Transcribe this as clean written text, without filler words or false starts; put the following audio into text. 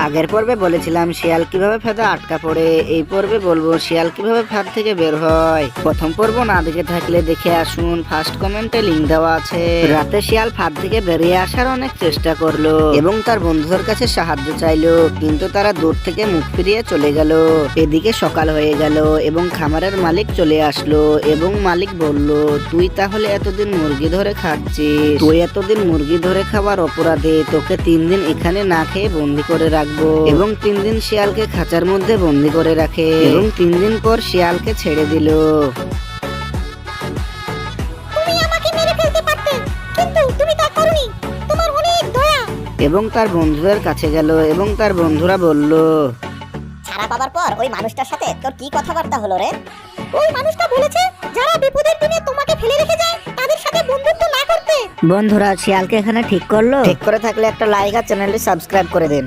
আগের পর্বে বলেছিলাম শিয়াল কিভাবে ফাঁদে আটকা পড়ে, এই পর্বে বলবো শিয়াল কিভাবে ফাঁদ থেকে বের হয়। প্রথম পর্ব না দেখে থাকলে দেখে আসুন, ফার্স্ট কমেন্টে লিংক দেওয়া আছে। রাতে শিয়াল ফাঁদ থেকে বেরিয়ে আসার অনেক চেষ্টা করলো এবং তার বন্ধুদের কাছে সাহায্য চাইলো, কিন্তু তারা দূর থেকে মুখ ফিরিয়ে চলে গেল। এদিকে সকাল হয়ে গেল এবং খামারের মালিক চলে আসলো এবং মালিক বলল, তুই তাহলে এতদিন মুরগি ধরে খাচ্ছিস, তুই এতদিন মুরগি ধরে খাবার অপরাধে তোকে 3 দিন এখানে না খেয়ে বন্দি করে রাখবো এবং 3 দিন শিয়ালকে খাঁচার মধ্যে বন্দি করে রাখে এবং 3 দিন পর শিয়ালকে ছেড়ে দিল। তুমি আমাকে মেরে ফেলতে পারতে, কিন্তু তুমি তা করনি। তোমার অনেক দয়া। এবং তার বন্ধুদের কাছে গেল এবং তার বন্ধুরা বলল, ছাড়া পাবার পর ওই মানুষটার সাথে তোর কি কথাবার্তা হলো রে? ওই মানুষটা বলেছে যারা বিপদের দিনে তোমাকে ফেলে রেখে যায় তাদের সাথে বন্ধুত্ব না করতে। বন্ধুরা শিয়ালকে এখানে ঠিক করলো? ঠিক করে থাকলে একটা লাইক আর চ্যানেলটি সাবস্ক্রাইব করে দিন।